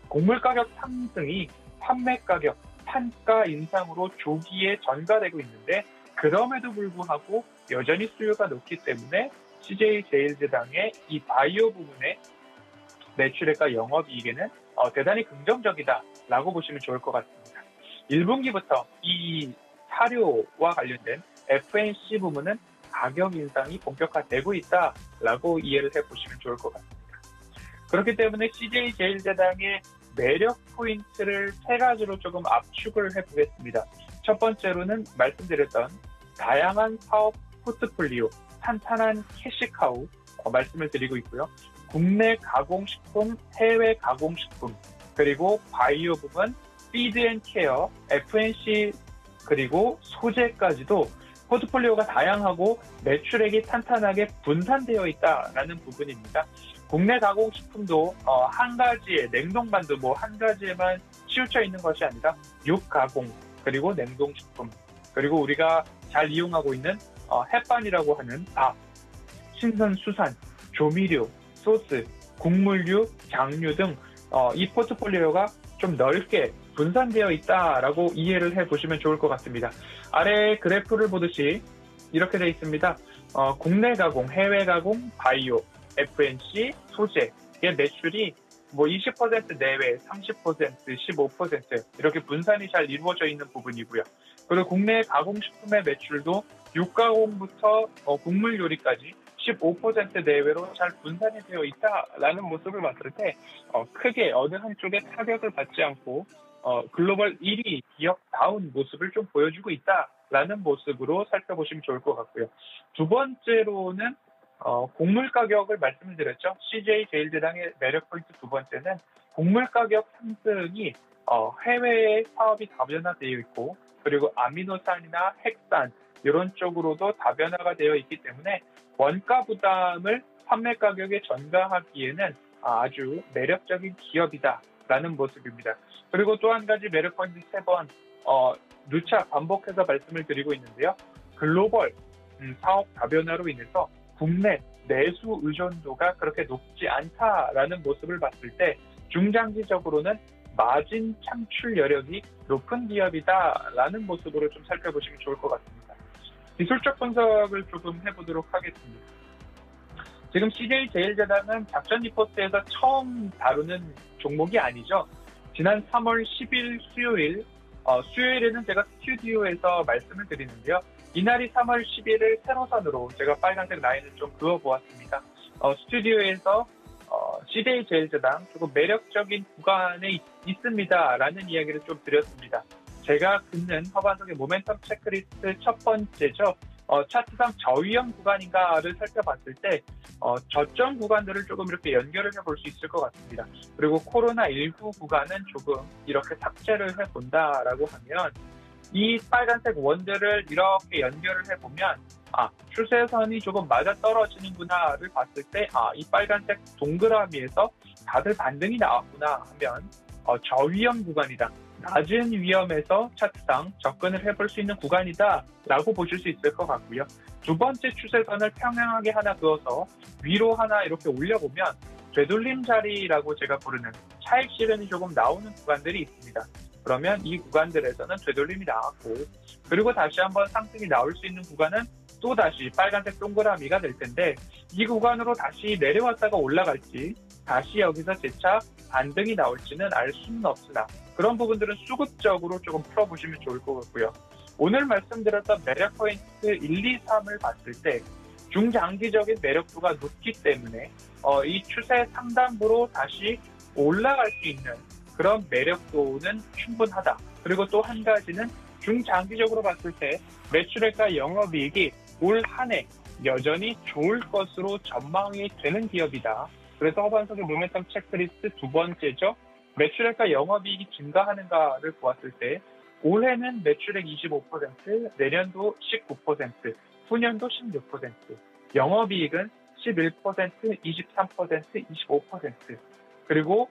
곡물 가격 상승이 판매 가격, 판가 인상으로 조기에 전가되고 있는데, 그럼에도 불구하고 여전히 수요가 높기 때문에 CJ제일제당의 이 바이오 부문의 매출액과 영업이익에는 대단히 긍정적이다라고 보시면 좋을 것 같습니다. 1분기부터 이 사료와 관련된 F&C 부문은 가격 인상이 본격화되고 있다라고 이해를 해보시면 좋을 것 같습니다. 그렇기 때문에 CJ제일제당의 매력 포인트를 세 가지로 조금 압축을 해보겠습니다. 첫 번째로는 말씀드렸던 다양한 사업 포트폴리오, 탄탄한 캐시카우 말씀을 드리고 있고요. 국내 가공식품, 해외 가공식품, 그리고 바이오 부분, 피드 앤 케어, F&C, 그리고 소재까지도 포트폴리오가 다양하고 매출액이 탄탄하게 분산되어 있다라는 부분입니다. 국내 가공식품도 한 가지에, 냉동반도 한 가지에만 치우쳐 있는 것이 아니라 육가공, 그리고 냉동식품, 그리고 우리가 잘 이용하고 있는 햇반이라고 하는 밥, 신선수산, 조미료, 소스, 국물류, 장류 등 이 포트폴리오가 좀 넓게 분산되어 있다라고 이해를 해보시면 좋을 것 같습니다. 아래 그래프를 보듯이 이렇게 되어 있습니다. 국내 가공, 해외 가공, 바이오, F&C, 소재의 매출이 20% 내외, 30%, 15% 이렇게 분산이 잘 이루어져 있는 부분이고요. 그리고 국내 가공식품의 매출도 육가공부터 국물 요리까지 15% 내외로 잘 분산이 되어 있다라는 모습을 봤을 때 크게 어느 한쪽에 타격을 받지 않고 글로벌 1위 기업다운 모습을 좀 보여주고 있다라는 모습으로 살펴보시면 좋을 것 같고요. 두 번째로는 곡물 가격을 말씀을 드렸죠. CJ제일제당의 매력 포인트 두 번째는 곡물 가격 상승이 해외의 사업이 다변화되어 있고, 그리고 아미노산이나 핵산 이런 쪽으로도 다변화가 되어 있기 때문에 원가 부담을 판매 가격에 전가하기에는 아주 매력적인 기업이다라는 모습입니다. 그리고 또 한 가지 매력 포인트 세 번 누차 반복해서 말씀을 드리고 있는데요. 글로벌 사업 다변화로 인해서 국내 내수 의존도가 그렇게 높지 않다라는 모습을 봤을 때 중장기적으로는 마진 창출 여력이 높은 기업이다라는 모습으로 좀 살펴보시면 좋을 것 같습니다. 기술적 분석을 조금 해보도록 하겠습니다. 지금 CJ제일제당은 작전 리포트에서 처음 다루는 종목이 아니죠. 지난 3월 10일 수요일에는 제가 스튜디오에서 말씀을 드리는데요. 이날이 3월 10일을 세로선으로 제가 빨간색 라인을 좀 그어보았습니다. 스튜디오에서 CJ제일제당 조금 매력적인 구간에 있습니다라는 이야기를 좀 드렸습니다. 제가 긋는 허반석의 모멘텀 체크리스트 첫 번째죠. 차트상 저위험 구간인가를 살펴봤을 때 저점 구간들을 조금 이렇게 연결을 해볼 수 있을 것 같습니다. 그리고 코로나19 구간은 조금 이렇게 삭제를 해본다라고 하면 이 빨간색 원들을 이렇게 연결을 해보면 추세선이 조금 맞아떨어지는구나를 봤을 때 이 빨간색 동그라미에서 다들 반등이 나왔구나 하면 저위험 구간이다. 낮은 위험에서 차트상 접근을 해볼 수 있는 구간이다 라고 보실 수 있을 것 같고요. 두 번째 추세선을 평행하게 하나 그어서 위로 하나 이렇게 올려보면 되돌림 자리라고 제가 부르는 차익 실현이 조금 나오는 구간들이 있습니다. 그러면 이 구간들에서는 되돌림이 나왔고, 그리고 다시 한번 상승이 나올 수 있는 구간은 또 다시 빨간색 동그라미가 될 텐데, 이 구간으로 다시 내려왔다가 올라갈지 다시 여기서 재차 반등이 나올지는 알 수는 없으나 그런 부분들은 수급적으로 조금 풀어보시면 좋을 것 같고요. 오늘 말씀드렸던 매력 포인트 1, 2, 3을 봤을 때 중장기적인 매력도가 높기 때문에 이 추세 상단부로 다시 올라갈 수 있는 그런 매력도는 충분하다. 그리고 또 한 가지는 중장기적으로 봤을 때 매출액과 영업이익이 올 한 해 여전히 좋을 것으로 전망이 되는 기업이다. 그래서 허반석의 모멘텀 체크리스트 두 번째죠. 매출액과 영업이익이 증가하는가를 보았을 때 올해는 매출액 25%, 내년도 19%, 후년도 16%, 영업이익은 11%, 23%, 25%, 그리고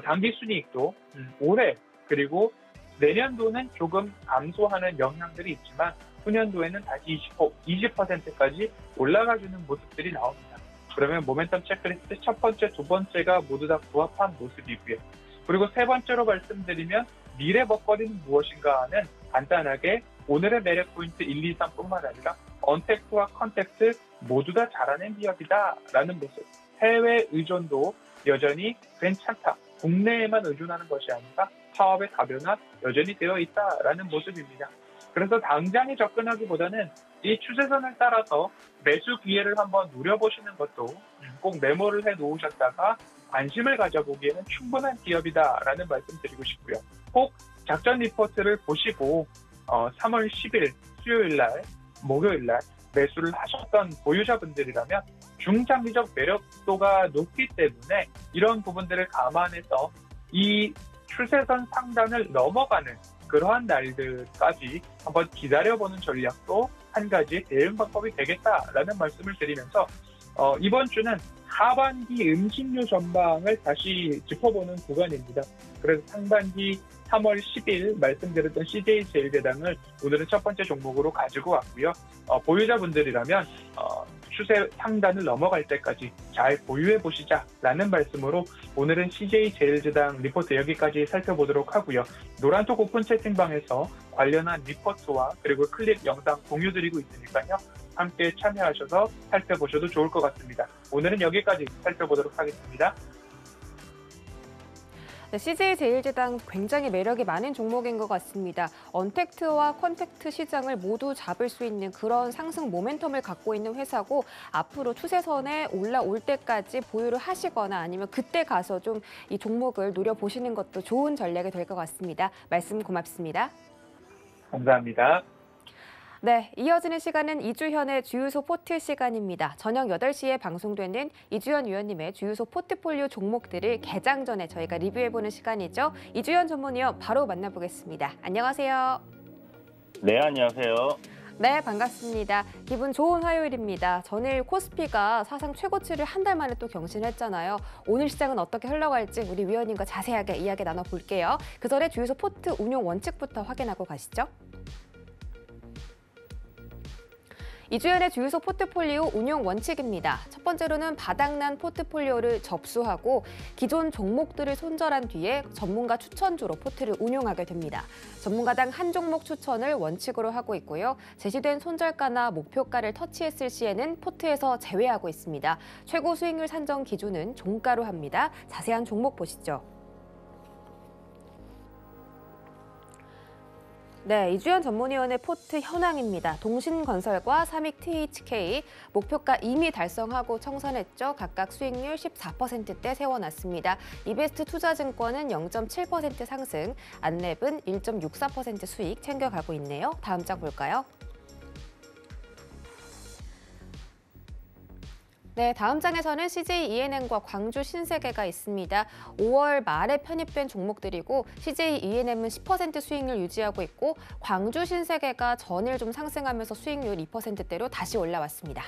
당기순이익도 올해 그리고 내년도는 조금 감소하는 영향들이 있지만 후년도에는 다시 20%까지 올라가주는 모습들이 나옵니다. 그러면 모멘텀 체크리스트 첫 번째, 두 번째가 모두 다 부합한 모습이고요. 그리고 세 번째로 말씀드리면 미래 먹거리는 무엇인가 하는 간단하게 오늘의 매력 포인트 1, 2, 3뿐만 아니라 언택트와 컨택트 모두 다 잘하는 기업이다라는 모습. 해외 의존도 여전히 괜찮다. 국내에만 의존하는 것이 아니라 사업의 다변화 여전히 되어 있다라는 모습입니다. 그래서 당장에 접근하기보다는 이 추세선을 따라서 매수 기회를 한번 누려보시는 것도 꼭 메모를 해 놓으셨다가 관심을 가져보기에는 충분한 기업이다라는 말씀 드리고 싶고요. 꼭 작전 리포트를 보시고 3월 10일 수요일날, 목요일날 매수를 하셨던 보유자분들이라면 중장기적 매력도가 높기 때문에 이런 부분들을 감안해서 이 추세선 상단을 넘어가는 그러한 날들까지 한번 기다려보는 전략도 한 가지 대응 방법이 되겠다라는 말씀을 드리면서 이번 주는 하반기 음식료 전망을 다시 짚어보는 구간입니다. 그래서 상반기 3월 10일 말씀드렸던 CJ제일제당을 오늘은 첫 번째 종목으로 가지고 왔고요. 보유자분들이라면 추세 상단을 넘어갈 때까지 잘 보유해 보시자라는 말씀으로 오늘은 CJ제일제당 리포트 여기까지 살펴보도록 하고요. 노란톡 오픈 채팅방에서 관련한 리포트와 그리고 클립 영상 공유드리고 있으니까요. 함께 참여하셔서 살펴보셔도 좋을 것 같습니다. 오늘은 여기까지 살펴보도록 하겠습니다. 네, CJ제일제당 굉장히 매력이 많은 종목인 것 같습니다. 언택트와 컨택트 시장을 모두 잡을 수 있는 그런 상승 모멘텀을 갖고 있는 회사고 앞으로 추세선에 올라올 때까지 보유를 하시거나 아니면 그때 가서 좀 이 종목을 노려보시는 것도 좋은 전략이 될 것 같습니다. 말씀 고맙습니다. 감사합니다. 네, 이어지는 시간은 이주현의 주유소 포트 시간입니다. 저녁 8시에 방송되는 이주현 위원님의 주유소 포트폴리오 종목들을 개장 전에 저희가 리뷰해보는 시간이죠. 이주현 전문위원 바로 만나보겠습니다. 안녕하세요. 네, 안녕하세요. 네, 반갑습니다. 기분 좋은 화요일입니다. 전일 코스피가 사상 최고치를 한 달 만에 또 경신했잖아요. 오늘 시장은 어떻게 흘러갈지 우리 위원님과 자세하게 이야기 나눠볼게요. 그 전에 주유소 포트 운용 원칙부터 확인하고 가시죠. 이주연의 주유소 포트폴리오 운용 원칙입니다. 첫 번째로는 바닥난 포트폴리오를 접수하고 기존 종목들을 손절한 뒤에 전문가 추천주로 포트를 운용하게 됩니다. 전문가당 한 종목 추천을 원칙으로 하고 있고요. 제시된 손절가나 목표가를 터치했을 시에는 포트에서 제외하고 있습니다. 최고 수익률 산정 기준은 종가로 합니다. 자세한 종목 보시죠. 네, 이주연 전문위원의 포트 현황입니다. 동신건설과 삼익THK 목표가 이미 달성하고 청산했죠. 각각 수익률 14%대 세워놨습니다. 이베스트 투자증권은 0.7% 상승, 안랩은 1.64% 수익 챙겨가고 있네요. 다음 장 볼까요? 네, 다음 장에서는 CJ-ENM과 광주 신세계가 있습니다. 5월 말에 편입된 종목들이고 CJ-ENM은 10% 수익률 유지하고 있고 광주 신세계가 전일 좀 상승하면서 수익률 2%대로 다시 올라왔습니다.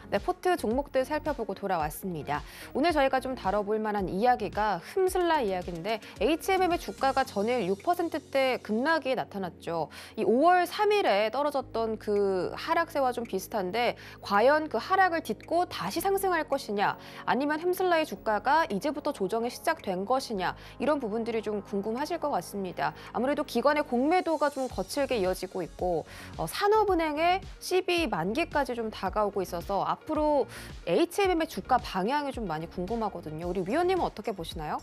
네, 포트 종목들 살펴보고 돌아왔습니다. 오늘 저희가 좀 다뤄볼 만한 이야기가 흠슬라 이야기인데 HMM의 주가가 전일 6%대 급락이 나타났죠. 이 5월 3일에 떨어졌던 그 하락세와 좀 비슷한데 과연 그 하락을 딛고 다시 상승할 것이냐 아니면 흠슬라의 주가가 이제부터 조정이 시작된 것이냐 이런 부분들이 좀 궁금하실 것 같습니다. 아무래도 기관의 공매도가 좀 거칠게 이어지고 있고 산업은행의 CB 만기까지 좀 다가오고 있어서 앞으로 HMM의 주가 방향이 좀 많이 궁금하거든요. 우리 위원님은 어떻게 보시나요?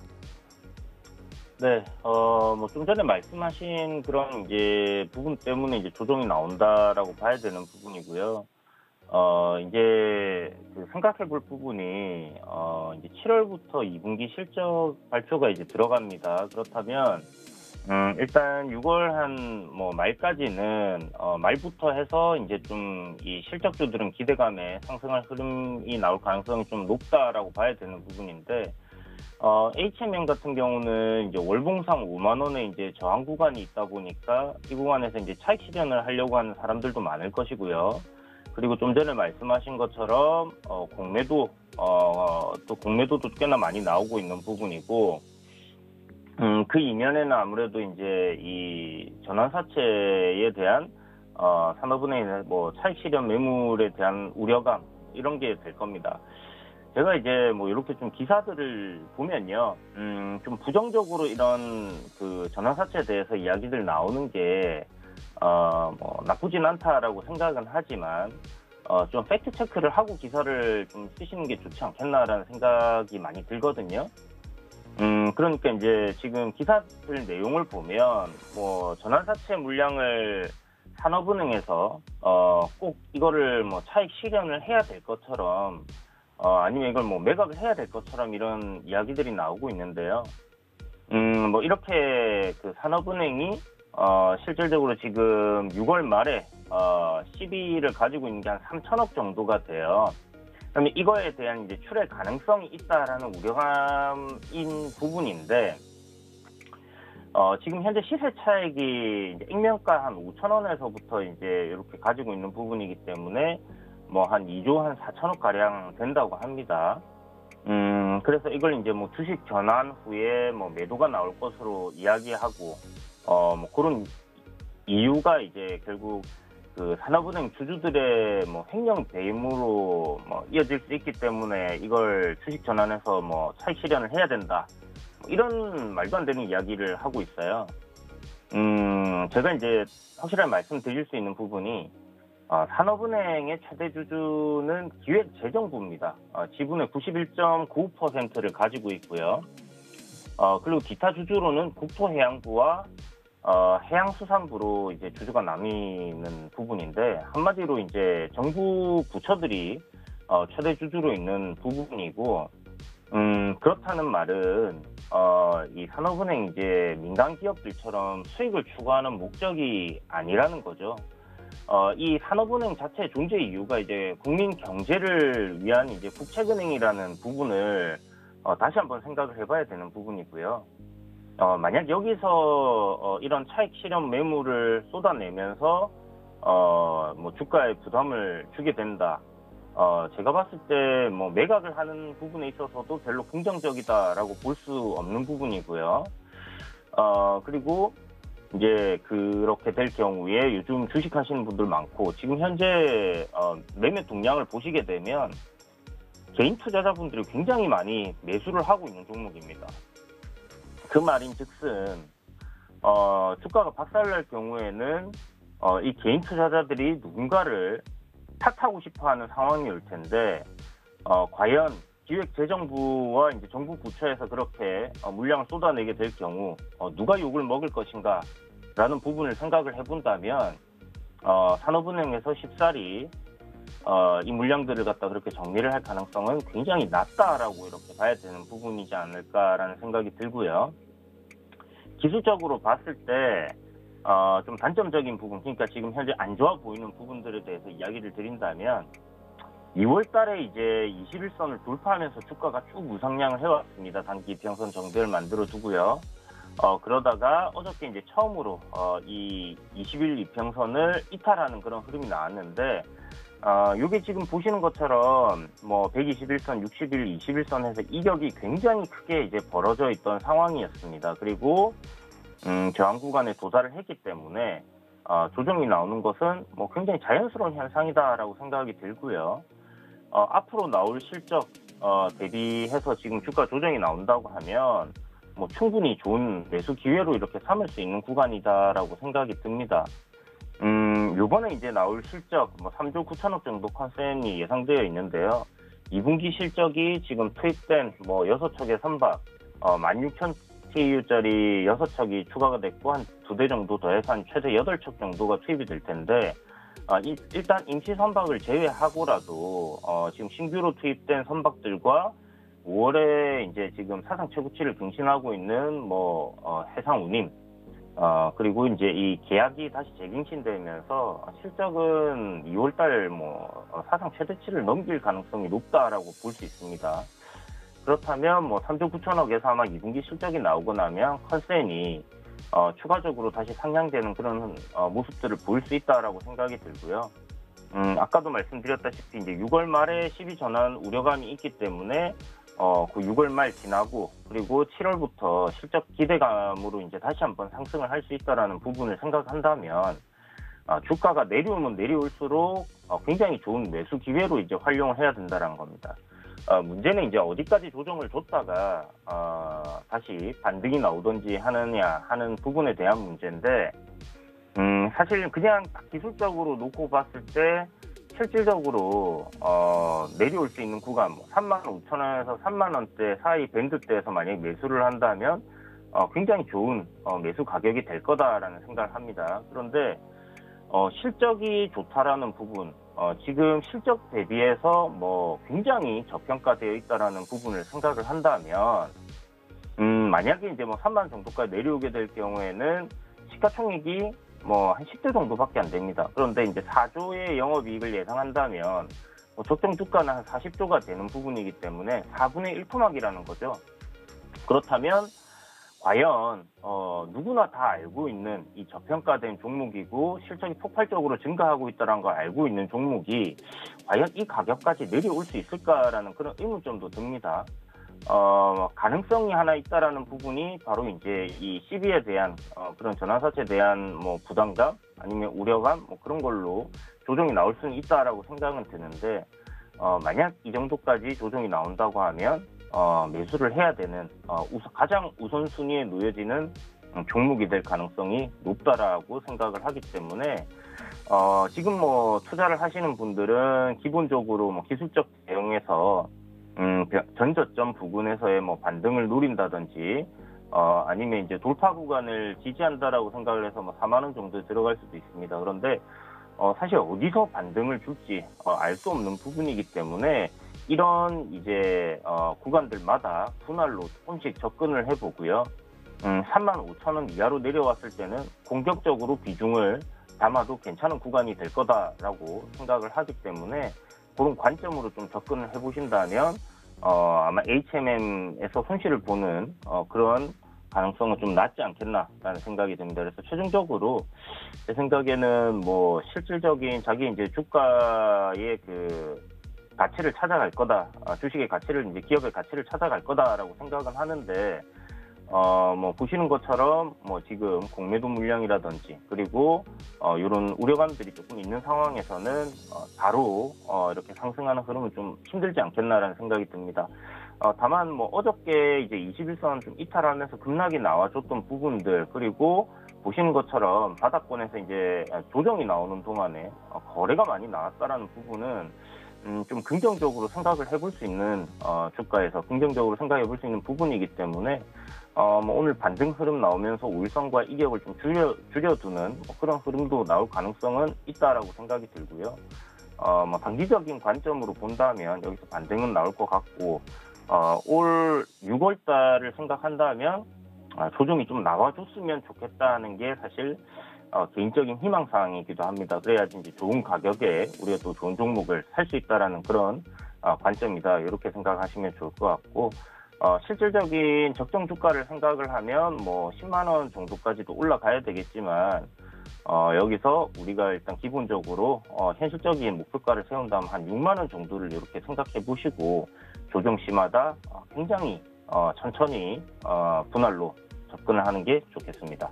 네, 뭐 좀 전에 말씀하신 그런 이제 부분 때문에 이제 조정이 나온다라고 봐야 되는 부분이고요. 이제 그 생각해 볼 부분이, 이제 7월부터 2분기 실적 발표가 이제 들어갑니다. 그렇다면, 일단 6월 한 뭐 말까지는, 말부터 해서 이제 좀 이 실적주들은 기대감에 상승할 흐름이 나올 가능성이 좀 높다라고 봐야 되는 부분인데, HMM 같은 경우는 이제 월봉상 5만 원에 이제 저항 구간이 있다 보니까 이 구간에서 이제 차익 실현을 하려고 하는 사람들도 많을 것이고요. 그리고 좀 전에 말씀하신 것처럼 공매도 또 공매도도 꽤나 많이 나오고 있는 부분이고, 그 이면에는 아무래도 이제 이 전환사채에 대한 산업은행의 뭐 차익 실현 매물에 대한 우려감 이런 게 될 겁니다. 제가 이제 뭐 이렇게 좀 기사들을 보면요, 좀 부정적으로 이런 그 전환사채에 대해서 이야기들 나오는 게 뭐 나쁘진 않다라고 생각은 하지만 좀 팩트 체크를 하고 기사를 좀 쓰시는 게 좋지 않겠나라는 생각이 많이 들거든요. 그러니까 이제 지금 기사들 내용을 보면 뭐 전환사채 물량을 산업은행에서 꼭 이거를 뭐 차익 실현을 해야 될 것처럼 아니면 이걸 뭐 매각을 해야 될 것처럼 이런 이야기들이 나오고 있는데요. 뭐 이렇게 그 산업은행이 실질적으로 지금 6월 말에 CB를 가지고 있는 게 한 3천억 정도가 돼요. 그러면 이거에 대한 이제 출회 가능성이 있다라는 우려감인 부분인데, 지금 현재 시세 차익이 이제 액면가 한 5천 원에서부터 이제 이렇게 가지고 있는 부분이기 때문에 뭐 한 2조 한 4천억 가량 된다고 합니다. 그래서 이걸 이제 뭐 주식 전환 후에 뭐 매도가 나올 것으로 이야기하고, 뭐 그런 이유가 이제 결국 그 산업은행 주주들의 뭐 횡령 배임으로 뭐 이어질 수 있기 때문에 이걸 주식 전환해서 뭐 차익 실현을 해야 된다. 뭐 이런 말도 안 되는 이야기를 하고 있어요. 제가 이제 확실하게 말씀드릴 수 있는 부분이, 산업은행의 최대 주주는 기획재정부입니다. 지분의 91.95%를 가지고 있고요. 그리고 기타 주주로는 국토해양부와 해양수산부로 이제 주주가 나뉘는 부분인데, 한마디로 이제 정부 부처들이 최대 주주로 있는 부분이고, 그렇다는 말은 이 산업은행 이제 민간 기업들처럼 수익을 추구하는 목적이 아니라는 거죠. 이 산업은행 자체의 존재 이유가 이제 국민 경제를 위한 이제 국책은행이라는 부분을 다시 한번 생각을 해봐야 되는 부분이고요. 만약 여기서 이런 차익 실현 매물을 쏟아내면서 뭐 주가에 부담을 주게 된다. 제가 봤을 때 뭐 매각을 하는 부분에 있어서도 별로 긍정적이다라고 볼 수 없는 부분이고요. 그리고 이제 그렇게 될 경우에 요즘 주식하시는 분들 많고, 지금 현재 매매 동향을 보시게 되면 개인 투자자분들이 굉장히 많이 매수를 하고 있는 종목입니다. 그 말인즉슨 주가가 박살날 경우에는 이 개인 투자자들이 누군가를 탓하고 싶어하는 상황이 올 텐데, 과연 기획재정부와 이제 정부 부처에서 그렇게 물량을 쏟아내게 될 경우 누가 욕을 먹을 것인가라는 부분을 생각을 해본다면, 산업은행에서 쉽사리 이 물량들을 갖다 그렇게 정리를 할 가능성은 굉장히 낮다라고 이렇게 봐야 되는 부분이지 않을까라는 생각이 들고요. 기술적으로 봤을 때 좀 단점적인 부분, 그러니까 지금 현재 안 좋아 보이는 부분들에 대해서 이야기를 드린다면, 2월 달에 이제 21선을 돌파하면서 주가가 쭉 우상향을 해왔습니다. 단기 이평선 정도를 만들어 두고요. 그러다가 어저께 이제 처음으로 이 20일 이평선을 이탈하는 그런 흐름이 나왔는데, 요게 지금 보시는 것처럼 뭐 121선, 60일, 21선에서 이격이 굉장히 크게 이제 벌어져 있던 상황이었습니다. 그리고 저항 구간에 도달을 했기 때문에 조정이 나오는 것은 뭐 굉장히 자연스러운 현상이다라고 생각이 들고요. 앞으로 나올 실적 대비해서 지금 주가 조정이 나온다고 하면 뭐 충분히 좋은 매수 기회로 이렇게 삼을 수 있는 구간이다라고 생각이 듭니다. 요번에 이제 나올 실적 뭐 3조 9천억 정도 컨센이 예상되어 있는데요. 2분기 실적이 지금 투입된 뭐 6척의 선박 16,000 TEU짜리 6척이 추가가 됐고 한 2대 정도 더해서 한 최대 8척 정도가 투입이 될 텐데 일단 임시 선박을 제외하고라도 지금 신규로 투입된 선박들과 5월에 이제 지금 사상 최고치를 경신하고 있는 해상운임 그리고 이제 이 계약이 다시 재갱신되면서 실적은 2월달 사상 최대치를 넘길 가능성이 높다라고 볼 수 있습니다. 그렇다면 3조 9천억에서 아마 2분기 실적이 나오고 나면 컨센이 추가적으로 다시 상향되는 그런 모습들을 보일 수 있다라고 생각이 들고요. 아까도 말씀드렸다시피 이제 6월 말에 12 전환 우려감이 있기 때문에 그 6월 말 지나고 그리고 7월부터 실적 기대감으로 이제 다시 한번 상승을 할 수 있다라는 부분을 생각한다면 주가가 내려오면 내려올수록 굉장히 좋은 매수 기회로 이제 활용을 해야 된다라는 겁니다. 문제는 이제 어디까지 조정을 줬다가 다시 반등이 나오든지 하느냐 하는 부분에 대한 문제인데 사실 그냥 기술적으로 놓고 봤을 때 실질적으로 내려올 수 있는 구간 35,000원에서 3만원대 사이 밴드대에서 만약에 매수를 한다면 굉장히 좋은 매수 가격이 될 거다라는 생각을 합니다. 그런데 실적이 좋다라는 부분 지금 실적 대비해서 굉장히 저평가되어 있다라는 부분을 생각을 한다면 만약에 이제 3만 정도까지 내려오게 될 경우에는 시가총액이 한 10대 정도밖에 안 됩니다. 그런데 이제 4조의 영업이익을 예상한다면 적정 주가는 한 40조가 되는 부분이기 때문에 4분의 1 토막이라는 거죠. 그렇다면 과연 누구나 다 알고 있는 이 저평가된 종목이고 실적이 폭발적으로 증가하고 있다는 걸 알고 있는 종목이 과연 이 가격까지 내려올 수 있을까라는 그런 의문점도 듭니다. 가능성이 하나 있다라는 부분이 바로 이제 이 CB에 대한 그런 전환사채에 대한 부담감 아니면 우려감 그런 걸로 조정이 나올 수는 있다라고 생각은 드는데 만약 이 정도까지 조정이 나온다고 하면 매수를 해야 되는 가장 우선순위에 놓여지는 종목이 될 가능성이 높다라고 생각을 하기 때문에 지금 투자를 하시는 분들은 기본적으로 기술적 대응에서 전저점 부근에서의 반등을 노린다든지 아니면 이제 돌파 구간을 지지한다라고 생각을 해서 4만 원 정도 들어갈 수도 있습니다. 그런데 사실 어디서 반등을 줄지 알 수 없는 부분이기 때문에 이런 이제 구간들마다 분할로 조금씩 접근을 해보고요. 35,000원 이하로 내려왔을 때는 공격적으로 비중을 담아도 괜찮은 구간이 될 거다라고 생각을 하기 때문에 그런 관점으로 좀 접근을 해보신다면 아마 HMM에서 손실을 보는 그런 가능성은 좀 낮지 않겠나라는 생각이 듭니다. 그래서 최종적으로 제 생각에는 실질적인 자기 이제 주가의 그 가치를 찾아갈 거다, 주식의 가치를 이제 기업의 가치를 찾아갈 거다라고 생각은 하는데 보시는 것처럼 지금 공매도 물량이라든지 그리고 이런 우려감들이 조금 있는 상황에서는 바로 이렇게 상승하는 흐름은 좀 힘들지 않겠나라는 생각이 듭니다. 다만 어저께 이제 21선 좀 이탈하면서 급락이 나와줬던 부분들 그리고 보시는 것처럼 바닥권에서 이제 조정이 나오는 동안에 거래가 많이 나왔다라는 부분은 좀 긍정적으로 생각을 해볼 수 있는 주가에서 긍정적으로 생각해 볼 수 있는 부분이기 때문에 오늘 반등 흐름 나오면서 우일성과 이격을 좀 줄여두는 그런 흐름도 나올 가능성은 있다라고 생각이 들고요. 단기적인 관점으로 본다면 여기서 반등은 나올 것 같고 올 6월 달을 생각한다면 조정이 좀 나와줬으면 좋겠다는 게 사실 개인적인 희망사항이기도 합니다. 그래야지 이제 좋은 가격에 우리가 또 좋은 종목을 살 수 있다라는 그런 관점이다. 이렇게 생각하시면 좋을 것 같고 실질적인 적정 주가를 생각을 하면 10만 원 정도까지도 올라가야 되겠지만 여기서 우리가 일단 기본적으로 현실적인 목표가를 세운다면 한 6만 원 정도를 이렇게 생각해 보시고 조정 시마다 굉장히 천천히 분할로 접근을 하는 게 좋겠습니다.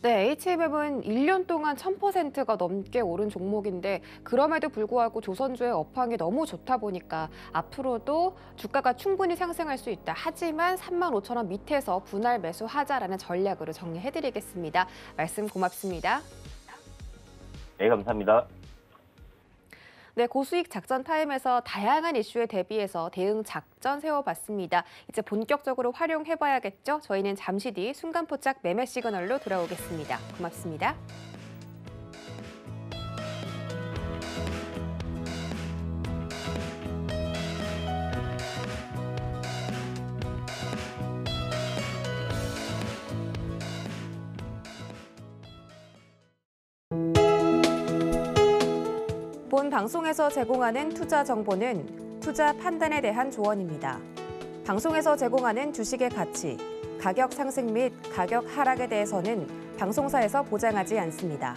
네, HMM은 1년 동안 1000%가 넘게 오른 종목인데 그럼에도 불구하고 조선주의 업황이 너무 좋다 보니까 앞으로도 주가가 충분히 상승할 수 있다. 하지만 35,000원 밑에서 분할 매수하자라는 전략으로 정리해드리겠습니다. 말씀 고맙습니다. 네, 감사합니다. 네, 고수익 작전 타임에서 다양한 이슈에 대비해서 대응 작전 세워봤습니다. 이제 본격적으로 활용해봐야겠죠? 저희는 잠시 뒤 순간포착 매매 시그널로 돌아오겠습니다. 고맙습니다. 본 방송에서 제공하는 투자 정보는 투자 판단에 대한 조언입니다. 방송에서 제공하는 주식의 가치, 가격 상승 및 가격 하락에 대해서는 방송사에서 보장하지 않습니다.